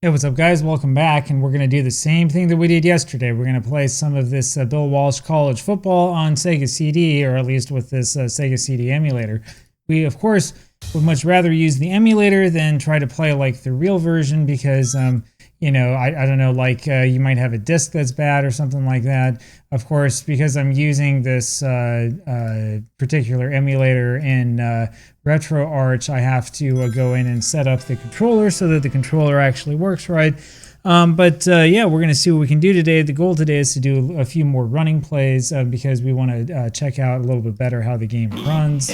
Hey, what's up guys? Welcome back, and we're going to do the same thing that we did yesterday. We're going to play some of this Bill Walsh College Football on Sega CD, or at least with this Sega CD emulator. We, of course, would much rather use the emulator than try to play like the real version because, you know, I don't know, like you might have a disc that's bad or something like that. Of course, because I'm using this particular emulator in RetroArch, I have to go in and set up the controller so that the controller actually works right. Yeah, we're going to see what we can do today. The goal today is to do a few more running plays because we want to check out a little bit better how the game runs.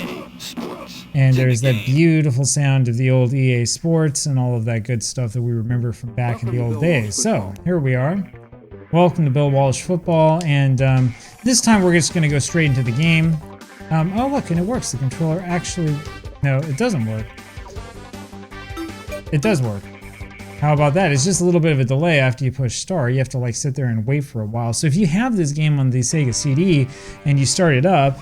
And there's that beautiful sound of the old EA Sports and all of that good stuff that we remember from back in the old days. So here we are. Welcome to Bill Walsh Football, and this time we're just going to go straight into the game. Oh look, and it works. The controller actually... No, it doesn't work. It does work. How about that? It's just a little bit of a delay after you push start. You have to like sit there and wait for a while. So if you have this game on the Sega CD and you start it up,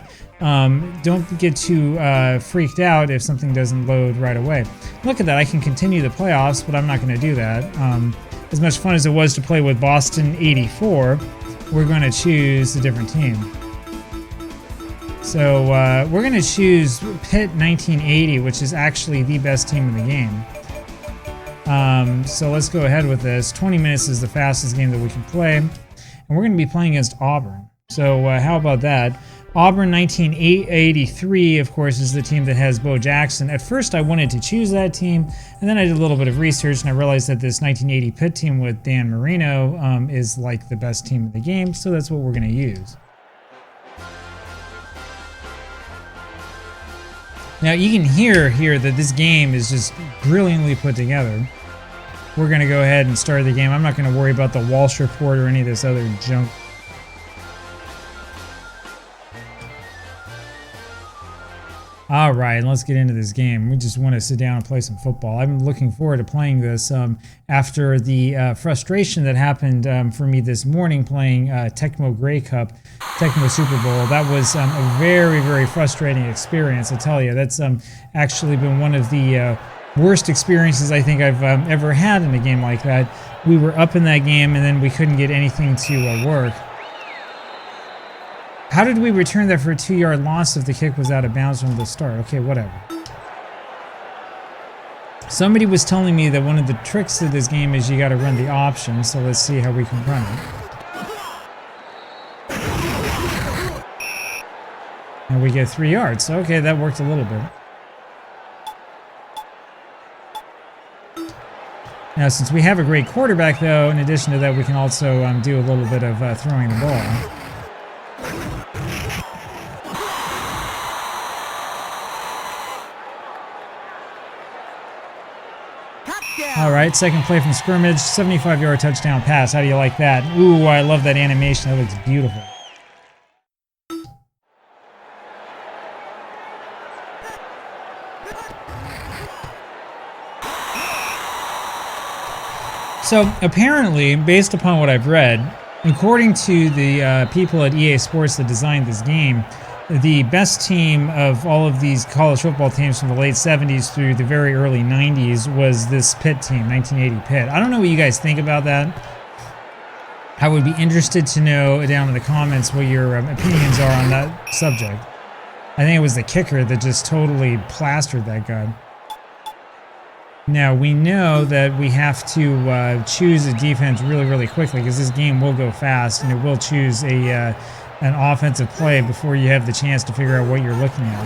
don't get too freaked out if something doesn't load right away. Look at that. I can continue the playoffs, but I'm not going to do that. As much fun as it was to play with Boston 84, we're going to choose a different team. So we're going to choose Pitt 1980, which is actually the best team in the game. So let's go ahead with this. 20 minutes is the fastest game that we can play. And we're going to be playing against Auburn. So how about that? Auburn 1983, of course, is the team that has Bo Jackson. At first, I wanted to choose that team, and then I did a little bit of research, and I realized that this 1980 Pitt team with Dan Marino is like the best team in the game, so that's what we're going to use. Now, you can hear here that this game is just brilliantly put together. We're going to go ahead and start the game. I'm not going to worry about the Walsh report or any of this other junk. All right, let's get into this game. We just want to sit down and play some football. I've been looking forward to playing this after the frustration that happened for me this morning playing Tecmo Grey Cup, Tecmo Super Bowl. That was a very, very frustrating experience, I tell you. That's actually been one of the worst experiences I think I've ever had in a game like that. We were up in that game, and then we couldn't get anything to work. How did we return that for a 2-yard loss if the kick was out of bounds from the start? Okay, whatever. Somebody was telling me that one of the tricks of this game is you got to run the option, so let's see how we can run it. And we get 3 yards. Okay, that worked a little bit. Now, since we have a great quarterback, though, in addition to that, we can also do a little bit of throwing the ball. All right, second play from scrimmage, 75-yard touchdown pass. How do you like that? Ooh, I love that animation. That looks beautiful. So apparently, based upon what I've read, according to the people at EA Sports that designed this game, the best team of all of these college football teams from the late 70s through the very early 90s was this Pitt team, 1980 Pitt. I don't know what you guys think about that. I would be interested to know down in the comments what your opinions are on that subject. I think it was the kicker that just totally plastered that guy. Now, we know that we have to choose a defense really, really quickly because this game will go fast and it will choose an offensive play before you have the chance to figure out what you're looking at.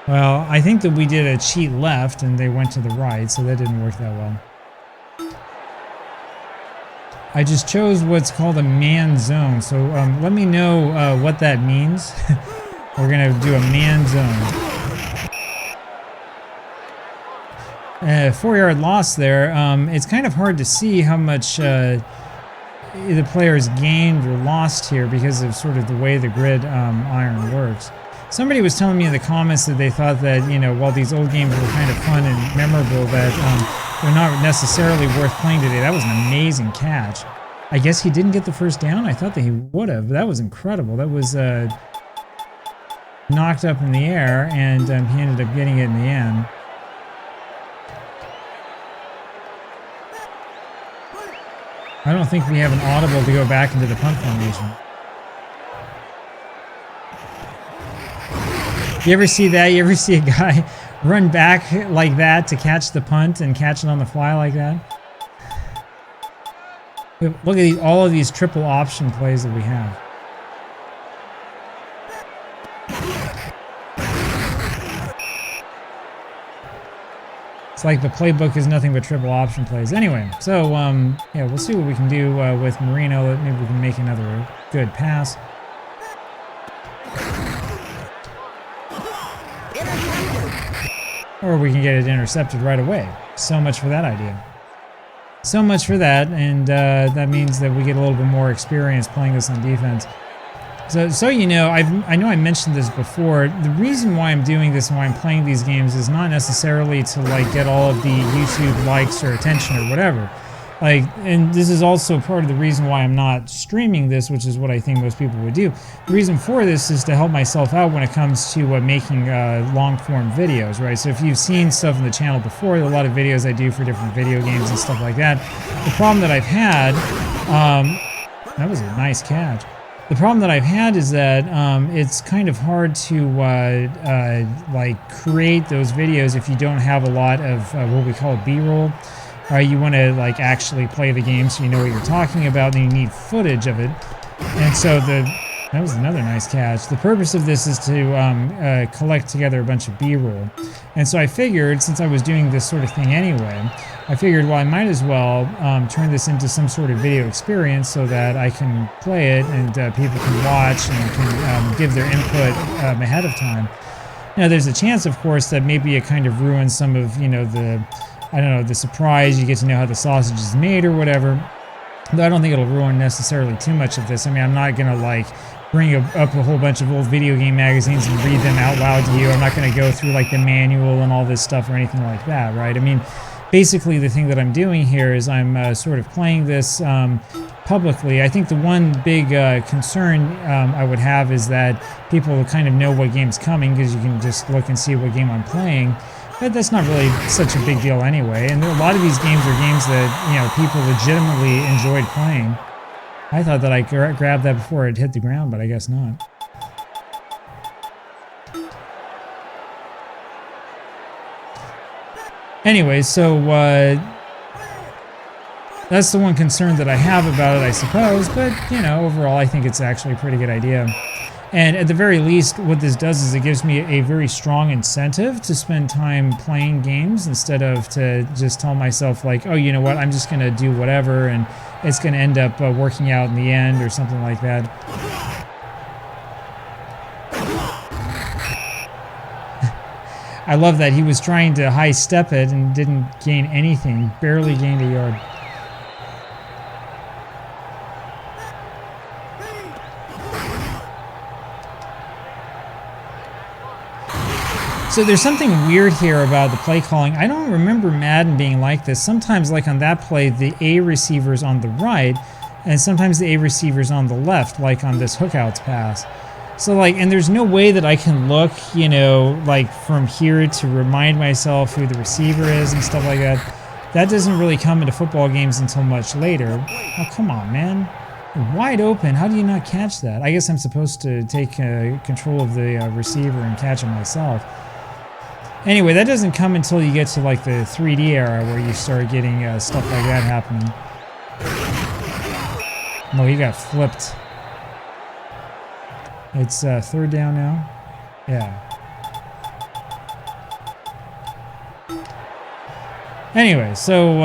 Well, I think that we did a cheat left and they went to the right, so that didn't work that well. I just chose what's called a man zone, so let me know what that means. We're going to do a man zone. 4-yard loss there. It's kind of hard to see how much the players gained or lost here because of sort of the way the grid iron works. Somebody was telling me in the comments that they thought that, you know, while these old games were kind of fun and memorable, that they're not necessarily worth playing today. That was an amazing catch. I guess he didn't get the first down. I thought that he would have. That was incredible. That was knocked up in the air, and he ended up getting it in the end. I don't think we have an audible to go back into the punt formation. You ever see that? You ever see a guy run back like that to catch the punt and catch it on the fly like that? Look at all of these triple option plays that we have. It's like the playbook is nothing but triple option plays. Anyway, so yeah, we'll see what we can do with Marino. Maybe we can make another good pass. Or we can get it intercepted right away. So much for that idea. So much for that, and that means that we get a little bit more experience playing this on defense. So you know, I know I mentioned this before. The reason why I'm doing this and why I'm playing these games is not necessarily to like get all of the YouTube likes or attention or whatever. Like, and this is also part of the reason why I'm not streaming this, which is what I think most people would do. The reason for this is to help myself out when it comes to making long-form videos, right? So if you've seen stuff on the channel before, a lot of videos I do for different video games and stuff like that. The problem that I've had, that was a nice catch. The problem that I've had is that it's kind of hard to like create those videos if you don't have a lot of what we call B-roll. You want to like actually play the game so you know what you're talking about, and you need footage of it. And so that was another nice catch. The purpose of this is to collect together a bunch of B-roll. And so I figured, since I was doing this sort of thing anyway, I figured, well, I might as well turn this into some sort of video experience so that I can play it and people can watch and can give their input ahead of time. Now, there's a chance, of course, that maybe it kind of ruins some of, you know, I don't know, the surprise. You get to know how the sausage is made or whatever. Though I don't think it'll ruin necessarily too much of this. I mean, I'm not going to like bring up a whole bunch of old video game magazines and read them out loud to you. I'm not going to go through like the manual and all this stuff or anything like that, right? I mean, basically the thing that I'm doing here is I'm sort of playing this publicly. I think the one big concern I would have is that people will kind of know what game's coming because you can just look and see what game I'm playing. But that's not really such a big deal anyway. And a lot of these games are games that, you know, people legitimately enjoyed playing. I thought that I grabbed that before it hit the ground, but I guess not. Anyway, so that's the one concern that I have about it, I suppose. But, you know, overall, I think it's actually a pretty good idea. And at the very least, what this does is it gives me a very strong incentive to spend time playing games instead of to just tell myself like, oh, you know what, I'm just going to do whatever and it's going to end up working out in the end or something like that. I love that he was trying to high step it and didn't gain anything, barely gained a yard. So there's something weird here about the play calling. I don't remember Madden being like this. Sometimes, like on that play, the A receiver's on the right, and sometimes the A receiver's on the left, like on this hookouts pass. So like, and there's no way that I can look, you know, like from here to remind myself who the receiver is and stuff like that. That doesn't really come into football games until much later. Oh, come on, man. Wide open. How do you not catch that? I guess I'm supposed to take control of the receiver and catch it myself. Anyway, that doesn't come until you get to like the 3D era where you start getting stuff like that happening. No, he got flipped. It's third down now. Yeah. Anyway, so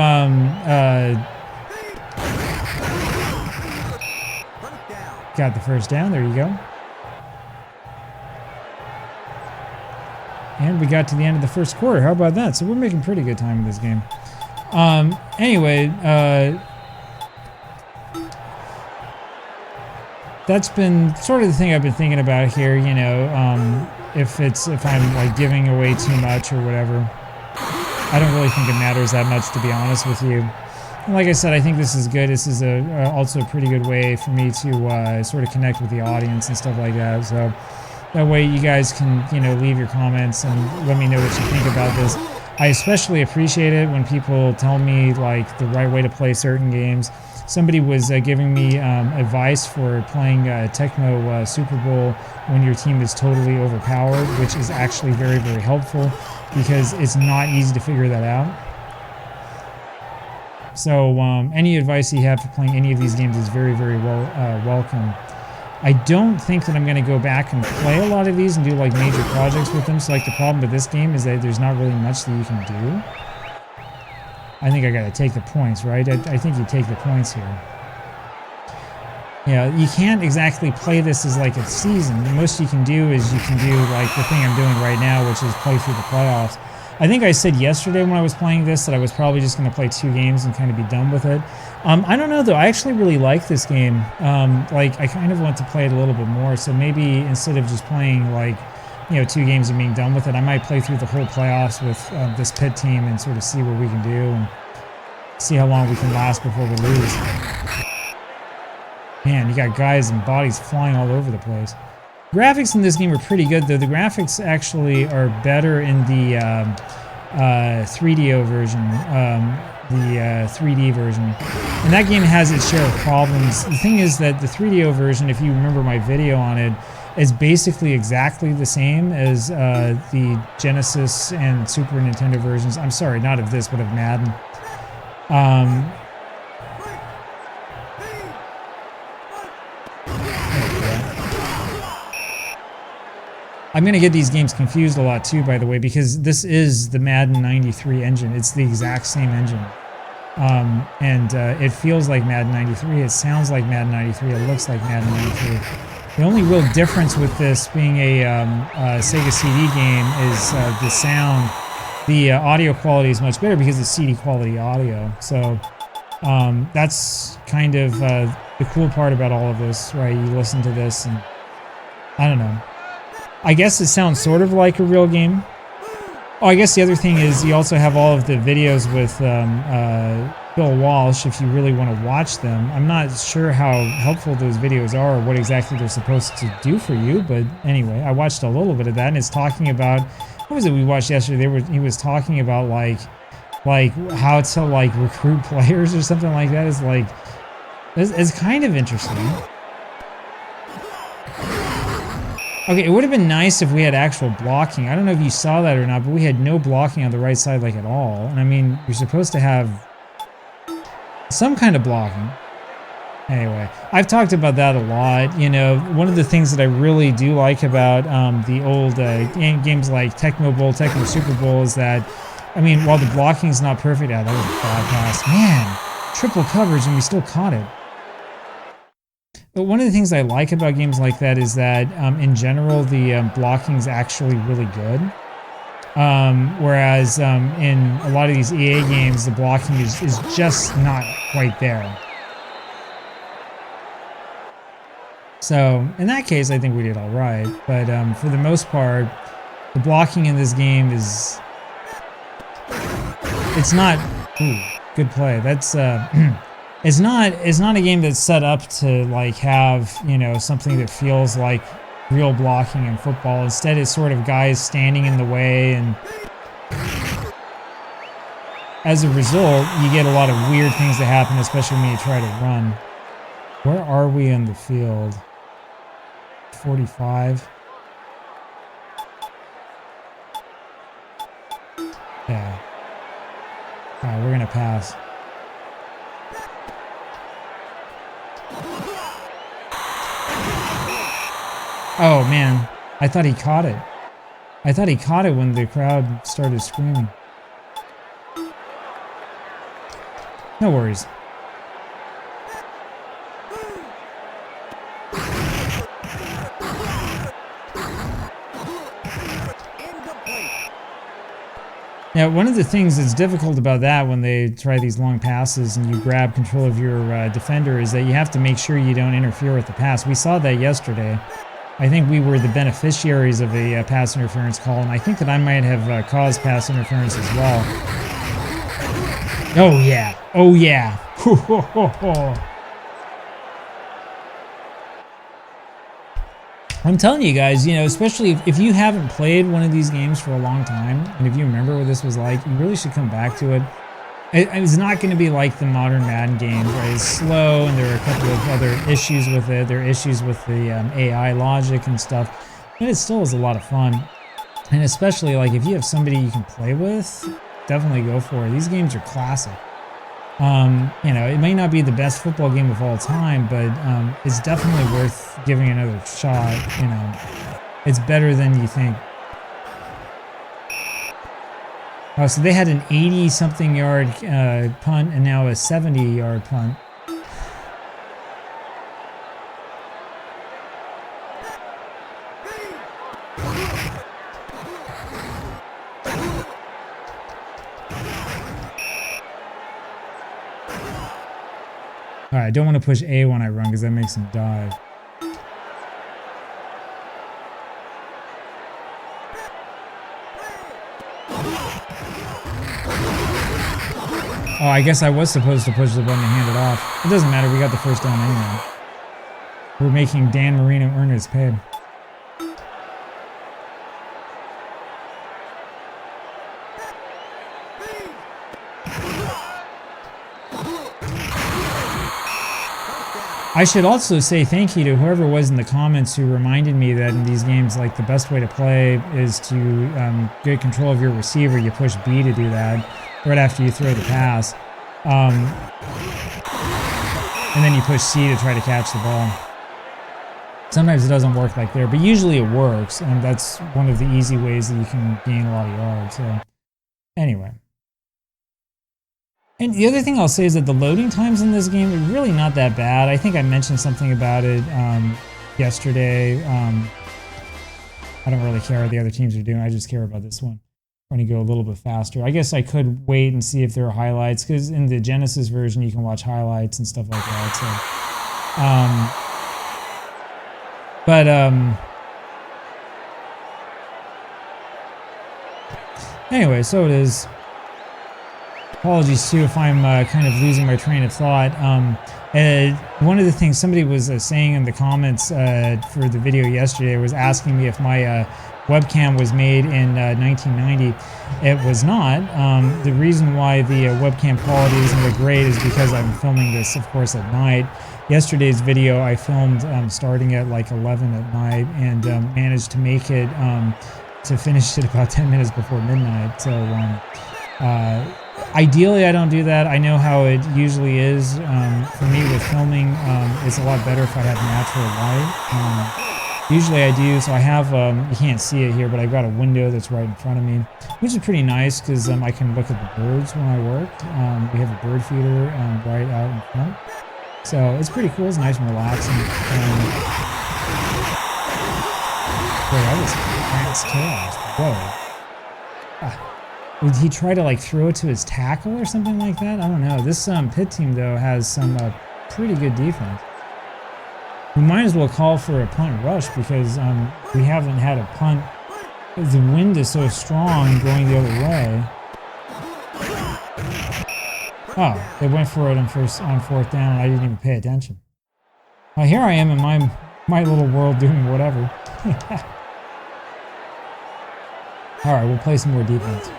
got the first down. There you go. And we got to the end of the first quarter. How about that? So we're making pretty good time in this game. Anyway, that's been sort of the thing I've been thinking about here. You know, if I'm like giving away too much or whatever, I don't really think it matters that much, to be honest with you. And like I said, I think this is good. This is also a pretty good way for me to sort of connect with the audience and stuff like that. So that way you guys can, you know, leave your comments and let me know what you think about this. I especially appreciate it when people tell me like the right way to play certain games. somebody was giving me advice for playing Tecmo Super Bowl when your team is totally overpowered, which is actually very, very helpful because it's not easy to figure that out. So any advice you have for playing any of these games is very, very welcome. I don't think that I'm going to go back and play a lot of these and do like major projects with them. So like the problem with this game is that there's not really much that you can do. I think I got to take the points, right? I think you take the points here. Yeah, you can't exactly play this as like a season. The most you can do is you can do like the thing I'm doing right now, which is play through the playoffs. I think I said yesterday when I was playing this that I was probably just going to play 2 games and kind of be done with it. I don't know though. I actually really like this game. Like I kind of want to play it a little bit more. So maybe instead of just playing like, 2 games and being done with it, I might play through the whole playoffs with this Pitt team and sort of see what we can do and see how long we can last before we lose. Man, you got guys and bodies flying all over the place. Graphics in this game are pretty good, though. The graphics actually are better in the 3DO version, the 3D version. And that game has its share of problems. The thing is that the 3DO version, if you remember my video on it, is basically exactly the same as the Genesis and Super Nintendo versions. I'm sorry, not of this, but of Madden. I'm going to get these games confused a lot too, by the way, because this is the Madden 93 engine. It's the exact same engine. It feels like Madden 93. It sounds like Madden 93. It looks like Madden 93. The only real difference with this being a Sega CD game is the sound. The audio quality is much better because it's CD quality audio. So that's kind of the cool part about all of this, right? You listen to this and I don't know. I guess it sounds sort of like a real game. Oh, I guess the other thing is you also have all of the videos with Bill Walsh if you really want to watch them. I'm not sure how helpful those videos are or what exactly they're supposed to do for you, but anyway, I watched a little bit of that and it's talking about, what was it we watched yesterday? He was talking about like how to like recruit players or something like that. It's kind of interesting. Okay, it would have been nice if we had actual blocking. I don't know if you saw that or not, but we had no blocking on the right side like at all. And I mean, you're supposed to have some kind of blocking. Anyway, I've talked about that a lot. One of the things that I really do like about the old games like Tecmo Bowl, Tecmo Super Bowl is that, I mean, while the blocking is not perfect, that was a bad pass. Man, triple coverage and we still caught it. But one of the things I like about games like that is that, in general, the blocking is actually really good. Whereas in a lot of these EA games, the blocking is just not quite there. So in that case, I think we did all right. But for the most part, the blocking in this game is... It's not... Ooh, good play. That's... It's not a game that's set up to like have, something that feels like real blocking in football. Instead, it's sort of guys standing in the way, and as a result, you get a lot of weird things that happen, especially when you try to run. Where are we in the field? 45. Yeah. All right, we're gonna pass. Oh man, I thought he caught it. I thought he caught it when the crowd started screaming. No worries. Now, one of the things that's difficult about that when they try these long passes and you grab control of your defender is that you have to make sure you don't interfere with the pass. We saw that yesterday. I think we were the beneficiaries of a pass interference call, and I think that I might have caused pass interference as well. Oh yeah, oh yeah. I'm telling you guys, especially if you haven't played one of these games for a long time, and if you remember what this was like, you really should come back to it. It's not going to be like the modern Madden games, right? It's slow, and there are a couple of other issues with it. There are issues with the AI logic and stuff, but it still is a lot of fun. And especially, like, if you have somebody you can play with, definitely go for it. These games are classic. You know, it may not be the best football game of all time, but it's definitely worth giving another shot. You know, it's better than you think. Oh, so they had an 80-something yard punt and now a 70-yard punt. All right, I don't want to push A when I run because that makes him dive. Oh, I guess I was supposed to push the button to hand it off. It doesn't matter. We got the first down anyway. We're making Dan Marino earn his pay. I should also say thank you to whoever was in the comments who reminded me that in these games, like, the best way to play is to get control of your receiver. You push B to do that right after you throw the pass. And then you push C to try to catch the ball. Sometimes it doesn't work like there, but usually it works, and that's one of the easy ways that you can gain a lot of yards. So anyway. And the other thing I'll say is that the loading times in this game are really not that bad. I think I mentioned something about it yesterday. I don't really care what the other teams are doing. I just care about this one. I'm going to go a little bit faster. I guess I could wait and see if there are highlights, because in the Genesis version you can watch highlights and stuff like that. So, anyway, so it is. Apologies too if I'm kind of losing my train of thought. One of the things somebody was saying in the comments for the video yesterday was asking me if my webcam was made in 1990. It was not. The reason why the webcam quality isn't that great is because I'm filming this, of course, at night. Yesterday's video I filmed starting at like 11 at night and managed to make it to finish it about 10 minutes before midnight. So ideally I don't do that. I know how it usually is. For me with filming, it's a lot better if I have natural light. Usually I do, so I have, you can't see it here, but I've got a window that's right in front of me, which is pretty nice because I can look at the birds when I work. We have a bird feeder right out in front. So it's pretty cool, it's nice and relaxing. Boy, that was fast chaos. Whoa. Would he try to like throw it to his tackle or something like that? I don't know. This Pitt team though has some pretty good defense. We might as well call for a punt rush because we haven't had a punt. The wind is so strong going the other way. Oh, they went for it on fourth down and I didn't even pay attention. Here I am in my little world doing whatever. All right, we'll play some more defense.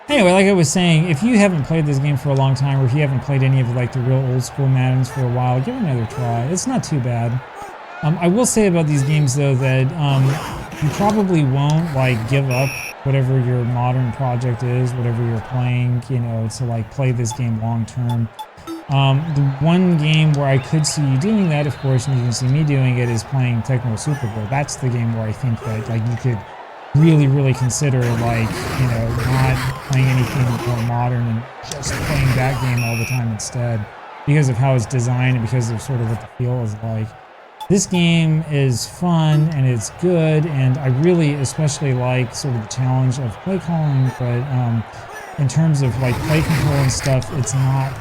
Anyway, like I was saying, if you haven't played this game for a long time, or if you haven't played any of like the real old school Maddens for a while, give it another try. It's not too bad. I will say about these games though that you probably won't like give up whatever your modern project is, whatever you're playing, you know, to like play this game long term. The one game where I could see you doing that, of course, and you can see me doing it, is playing Tecmo Super Bowl. That's the game where I think that like you could really consider like, you know, not playing anything more modern and just playing that game all the time instead, because of how it's designed and because of sort of what the feel is like. This game is fun and it's good, and I really especially like sort of the challenge of play calling, but in terms of like play control and stuff, it's not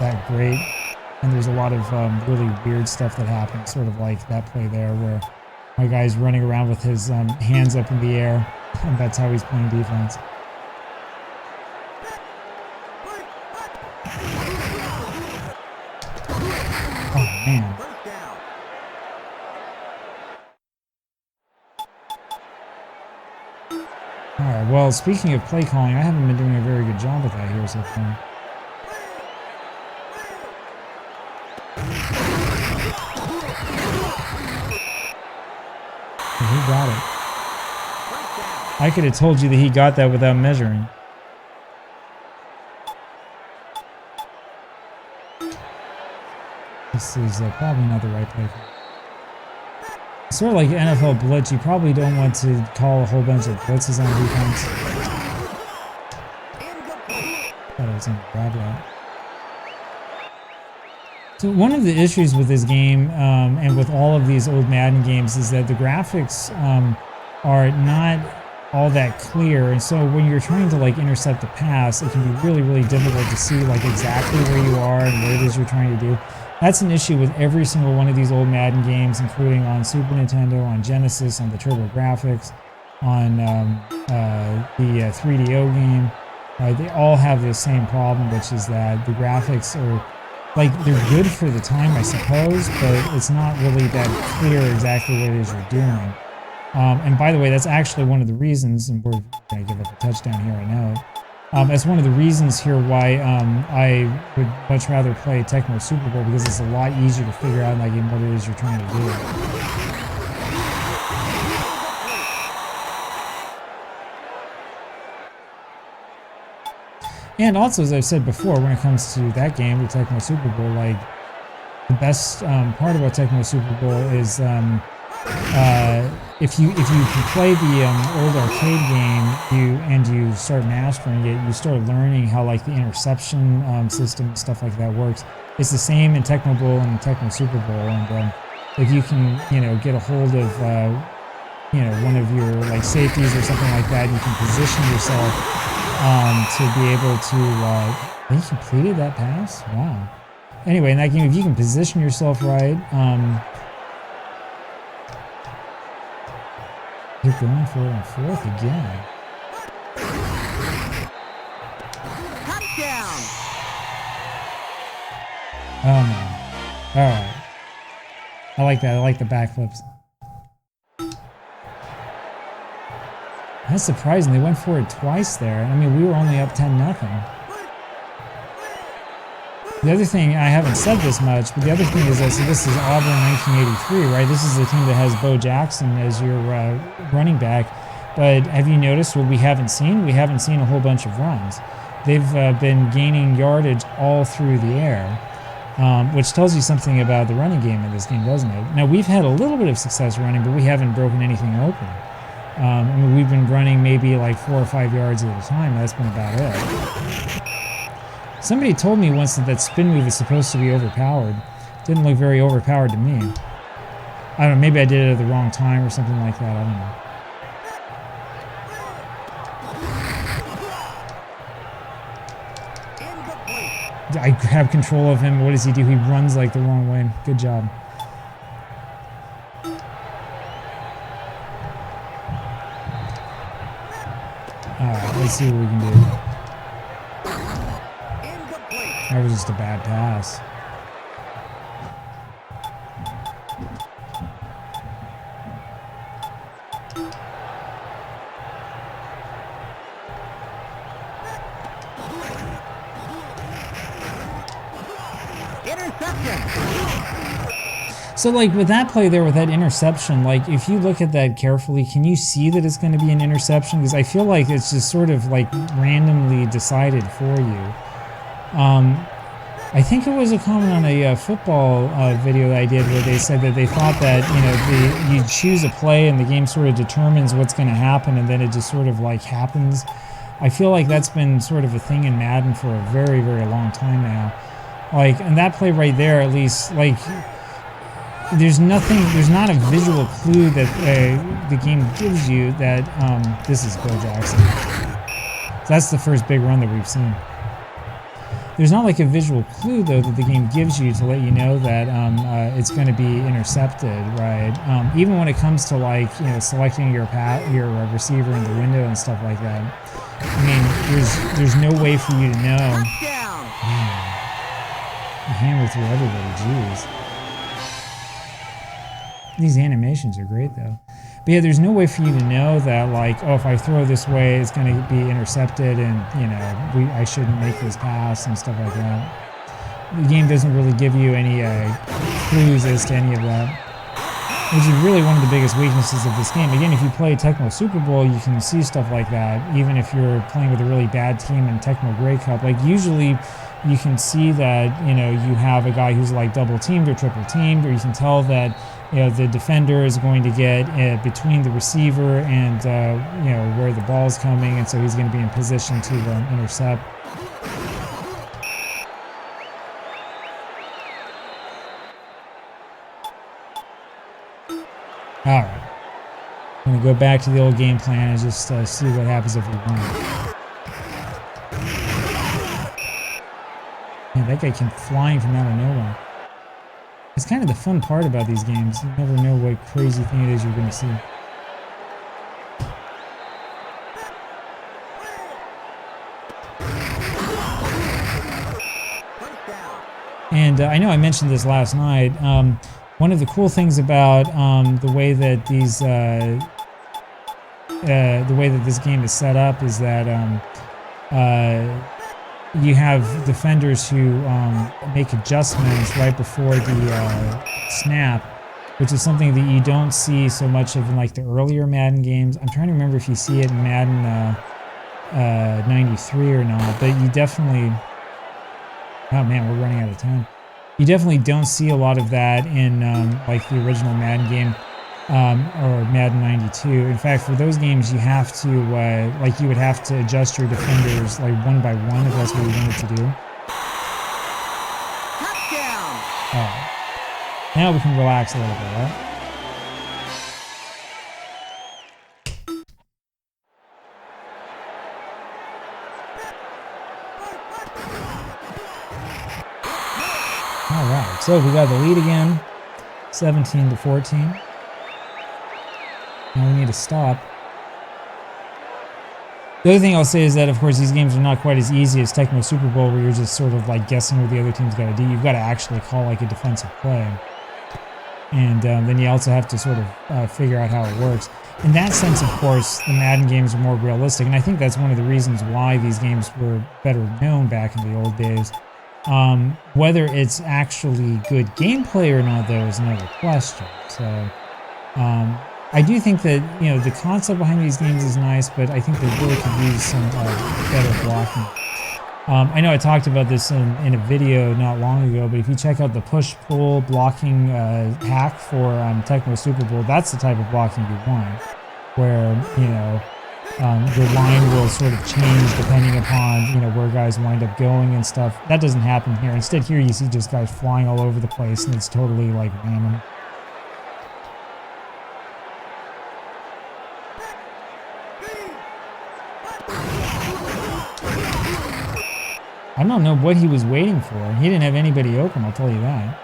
that great, and there's a lot of really weird stuff that happens, sort of like that play there where my guy's running around with his hands up in the air, and that's how he's playing defense. Oh man. right. Well, speaking of play calling, I haven't been doing a very good job with that here so far. He got it. I could have told you that he got that without measuring. This is probably not the right play. It's sort of like NFL blitz. You probably don't want to call a whole bunch of blitzes on defense. Thought I was going to grab that. So one of the issues with this game and with all of these old Madden games is that the graphics are not all that clear, and so when you're trying to like intercept a pass, it can be really, really difficult to see like exactly where you are and what it is you're trying to do. That's an issue with every single one of these old Madden games, including on Super Nintendo, on Genesis, on the TurboGrafx, on the 3DO game. They all have the same problem, which is that the graphics are like, they're good for the time, I suppose, but it's not really that clear exactly what it is you're doing. And by the way, that's actually one of the reasons, and we're going to give up a touchdown here, I know it. That's one of the reasons here why I would much rather play Tecmo Super Bowl, because it's a lot easier to figure out like what it is you're trying to do. And also, as I've said before, when it comes to that game, the Tecmo Super Bowl, like, the best part about Tecmo Super Bowl is if you can play the old arcade game, you start mastering it, you start learning how like the interception system and stuff like that works. It's the same in Tecmo Bowl and Tecmo Super Bowl, and if you can get a hold of one of your like safeties or something like that, you can position yourself to be able to, he completed that pass? Wow. Anyway, in that game, if you can position yourself right, they're going for it on fourth again. Touchdown! Oh no. Alright. I like that. I like the backflips. That's surprising. They went for it twice there. I mean, we were only up 10-0. The other thing, I haven't said this much, but the other thing is that, so this is Auburn 1983, right? This is the team that has Bo Jackson as your running back. But have you noticed what we haven't seen? We haven't seen a whole bunch of runs. They've been gaining yardage all through the air, which tells you something about the running game in this game, doesn't it? Now, we've had a little bit of success running, but we haven't broken anything open. I mean, we've been running maybe like 4 or 5 yards at a time. That's been about it. Somebody told me once that spin move is supposed to be overpowered. Didn't look very overpowered to me. I don't know, maybe I did it at the wrong time or something like that. I don't know. I grab control of him. What does he do? He runs like the wrong way. Good job. Alright, let's see what we can do. That was just a bad pass. So, like, with that play there, with that interception, like, if you look at that carefully, can you see that it's going to be an interception? Because I feel like it's just sort of, like, randomly decided for you. I think it was a comment on a football video that I did where they said that they thought that, you choose a play and the game sort of determines what's going to happen, and then it just sort of, like, happens. I feel like that's been sort of a thing in Madden for a very, very long time now. Like, and that play right there, at least, like, there's not a visual clue that the game gives you that this is Bill Jackson. So that's the first big run that we've seen. There's not like a visual clue though that the game gives you to let you know that it's going to be intercepted, right? Even when it comes to like selecting your receiver in the window and stuff like that. I mean, there's no way for you to know. The hammer through everybody, jeez. These animations are great though. But yeah, there's no way for you to know that, like, oh, if I throw this way, it's going to be intercepted, and you know, I shouldn't make this pass and stuff like that. The game doesn't really give you any clues as to any of that, which is really one of the biggest weaknesses of this game. Again, if you play Tecmo Super Bowl, you can see stuff like that. Even if you're playing with a really bad team in Tecmo Grey Cup, like usually you can see that, you know, you have a guy who's like double teamed or triple teamed, or you can tell that, you know, the defender is going to get between the receiver and, you know, where the ball's coming, and so he's going to be in position to intercept. All right. I'm going to go back to the old game plan and just see what happens if we win. Man, that guy came flying from out of nowhere. It's kind of the fun part about these games. You never know what crazy thing it is you're going to see. And I know I mentioned this last night. One of the cool things about the way that this game is set up is that you have defenders who make adjustments right before the snap, which is something that you don't see so much of in like the earlier Madden games. I'm trying to remember if you see it in Madden 93 or not, but you definitely... Oh man, we're running out of time. You definitely don't see a lot of that in like the original Madden game or Madden 92. In fact, for those games, you have to like you would have to adjust your defenders like one by one if that's what you wanted to do. Touchdown! All right. Now we can relax a little bit, right? All right, so we got the lead again, 17-14. Now we need to stop. The other thing I'll say is that, of course, these games are not quite as easy as Tecmo Super Bowl, where you're just sort of like guessing what the other team's got to do. You've got to actually call like a defensive play. And then you also have to sort of figure out how it works. In that sense, of course, the Madden games are more realistic, and I think that's one of the reasons why these games were better known back in the old days. Whether it's actually good gameplay or not, though, is another question. So, I do think that, you know, the concept behind these games is nice, but I think they really could use some better blocking. I know I talked about this in a video not long ago, but if you check out the push-pull blocking hack for Tecmo Super Bowl, that's the type of blocking you want, where, you know, your line will sort of change depending upon, you know, where guys wind up going and stuff. That doesn't happen here. Instead, here you see just guys flying all over the place, and it's totally like random. I don't know what he was waiting for. He didn't have anybody open, I'll tell you that.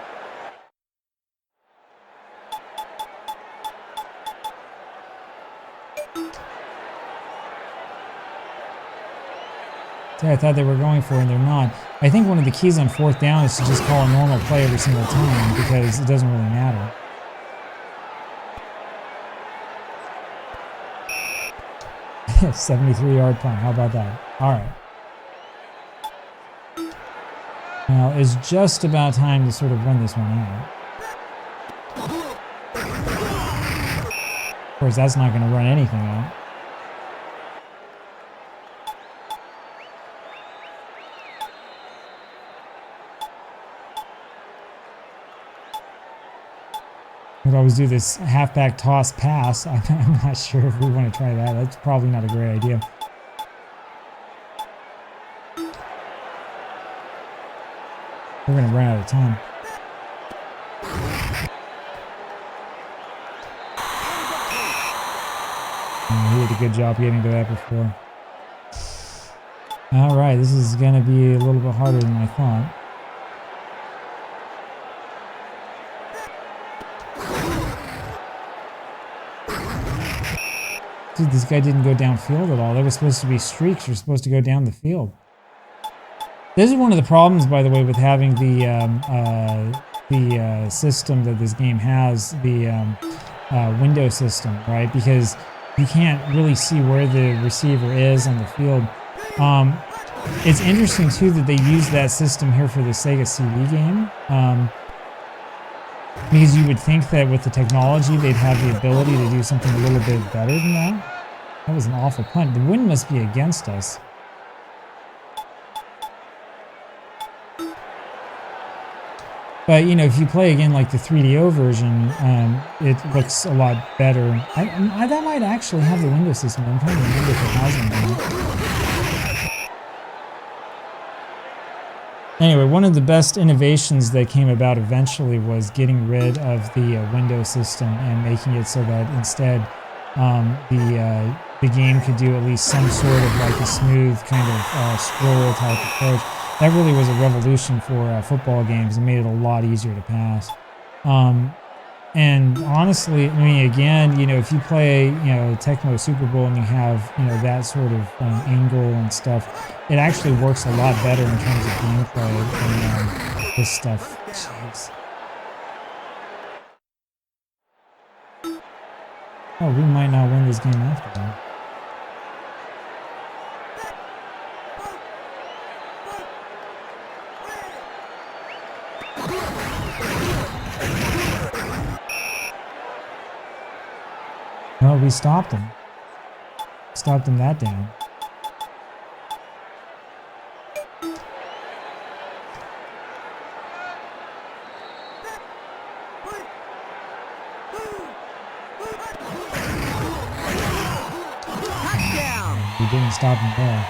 I thought they were going for, and they're not. I think one of the keys on fourth down is to just call a normal play every single time, because it doesn't really matter. Yeah, 73-yard punt. How about that? All right. Now, it's just about time to sort of run this one out. Of course, that's not going to run anything out. We'd always do this halfback toss pass. I'm not sure if we want to try that. That's probably not a great idea. We're going to run out of time. He did a good job getting to that before. All right, this is going to be a little bit harder than I thought. Dude, this guy didn't go downfield at all. That was supposed to be streaks. You're supposed to go down the field. This is one of the problems, by the way, with having the system that this game has. window system, right? Because you can't really see where the receiver is on the field. It's interesting too that they use that system here for the Sega CD game, because you would think that with the technology they'd have the ability to do something a little bit better than that. That was an awful punt. The wind must be against us. But, you know, if you play again like the 3DO version, it looks a lot better. That might actually have the window system. I'm trying to remember if it has one. Anyway, one of the best innovations that came about eventually was getting rid of the window system and making it so that instead the game could do at least some sort of like a smooth kind of scroll type approach. That really was a revolution for football games and made it a lot easier to pass. And honestly, I mean, again, you know, if you play, you know, Tecmo Super Bowl and you have, you know, that sort of angle and stuff, it actually works a lot better in terms of gameplay than this stuff. Jeez. Oh, we might not win this game after all. No, we stopped him. Stopped him that down. We didn't stop him there.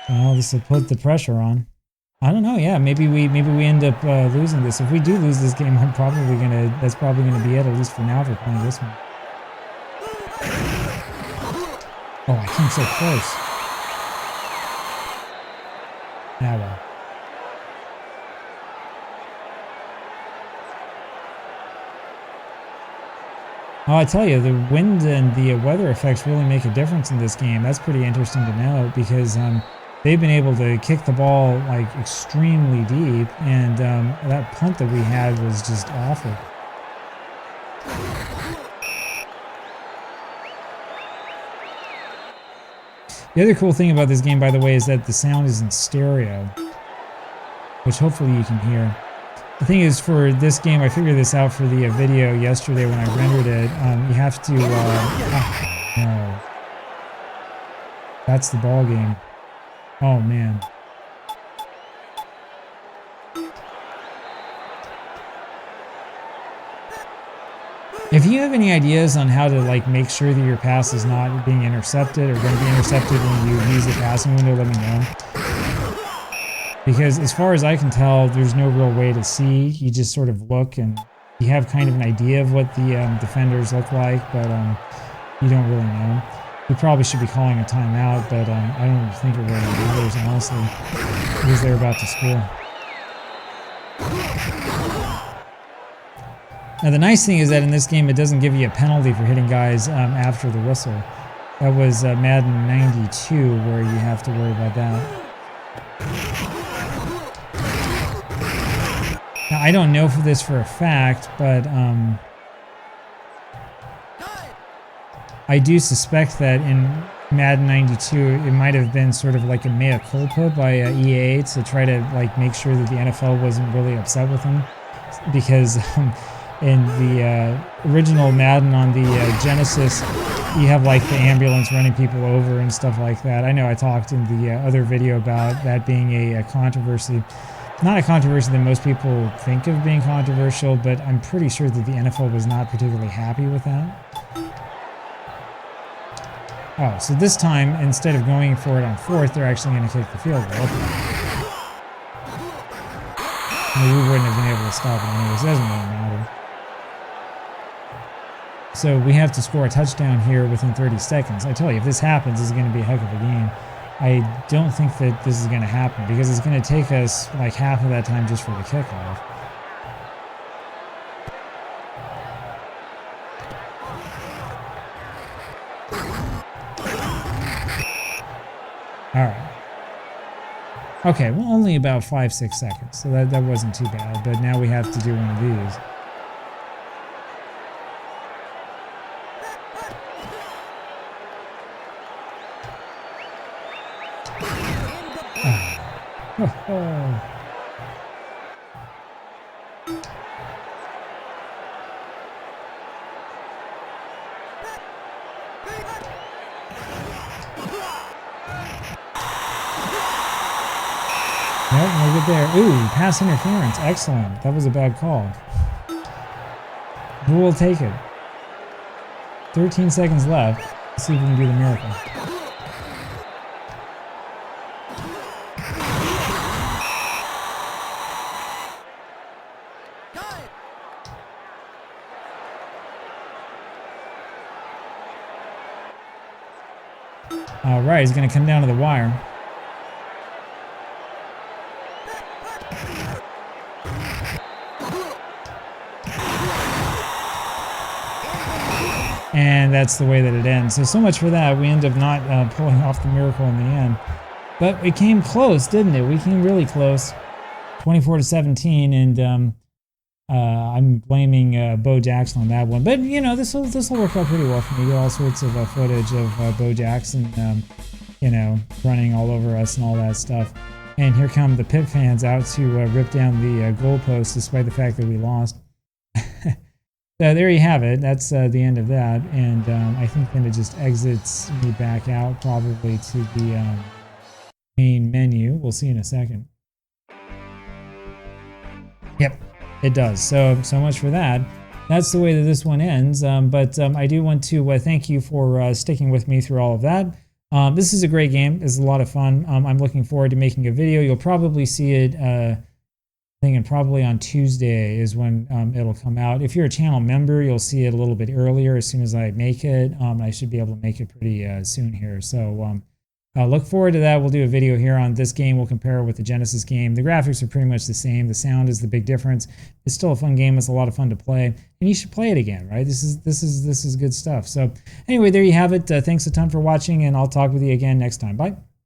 Well, this will put the pressure on. I don't know. Yeah, maybe we end up losing this. If we do lose this game, that's probably gonna be it, at least for now, for playing this one. Oh, I came so close. Now well. Oh, I tell you, the wind and the weather effects really make a difference in this game. That's pretty interesting to know because they've been able to kick the ball like extremely deep, and that punt that we had was just awful. The other cool thing about this game, by the way, is that the sound is in stereo, which hopefully you can hear. The thing is, for this game, I figured this out for the video yesterday when I rendered it. You have to... no. That's the ball game. Oh, man. If you have any ideas on how to like make sure that your pass is not being intercepted or going to be intercepted when you use the passing window, let me know. Because as far as I can tell, there's no real way to see. You just sort of look and you have kind of an idea of what the defenders look like, but you don't really know. We probably should be calling a timeout, but I don't think it really matters, honestly, because they're about to score. Now, the nice thing is that in this game, it doesn't give you a penalty for hitting guys after the whistle. That was Madden 92, where you have to worry about that. Now, I don't know for this for a fact, but I do suspect that in Madden 92, it might have been sort of like a mea culpa by EA to try to like make sure that the NFL wasn't really upset with them, because in the original Madden on the Genesis, you have like the ambulance running people over and stuff like that. I know I talked in the other video about that being a controversy. Not a controversy that most people think of being controversial, but I'm pretty sure that the NFL was not particularly happy with that. Oh, so this time, instead of going for it on fourth, they're actually going to kick the field goal. We wouldn't have been able to stop it anyways. It doesn't really matter. So we have to score a touchdown here within 30 seconds. I tell you, if this happens, this is going to be a heck of a game. I don't think that this is going to happen because it's going to take us like half of that time just for the kickoff. All right. Okay, well, only about 5-6 seconds, so that wasn't too bad. But now we have to do one of these. Oh. Nope, no good there. Ooh, pass interference. Excellent. That was a bad call. But we'll take it. 13 seconds left. Let's see if we can do the miracle. All right, he's going to come down to the wire. And that's the way that it ends. So much for that. We end up not pulling off the miracle in the end. But it came close, didn't it? We came really close. 24-17, and I'm blaming Bo Jackson on that one. But, you know, this will work out pretty well for me. Get all sorts of footage of Bo Jackson, you know, running all over us and all that stuff. And here come the Pitt fans out to rip down the goalpost despite the fact that we lost. So there you have it. That's the end of that. And I think then it just exits me back out probably to the main menu. We'll see in a second. Yep, it does. So much for that. That's the way that this one ends. But I do want to thank you for sticking with me through all of that. This is a great game. It's a lot of fun. I'm looking forward to making a video. You'll probably see it and probably on Tuesday is when it'll come out. If you're a channel member, you'll see it a little bit earlier as soon as I make it. I should be able to make it pretty soon here. So look forward to that. We'll do a video here on this game. We'll compare it with the Genesis game. The graphics are pretty much the same. The sound is the big difference. It's still a fun game. It's a lot of fun to play, and you should play it again, right? This is good stuff. So anyway, there you have it. Thanks a ton for watching, and I'll talk with you again next time. Bye.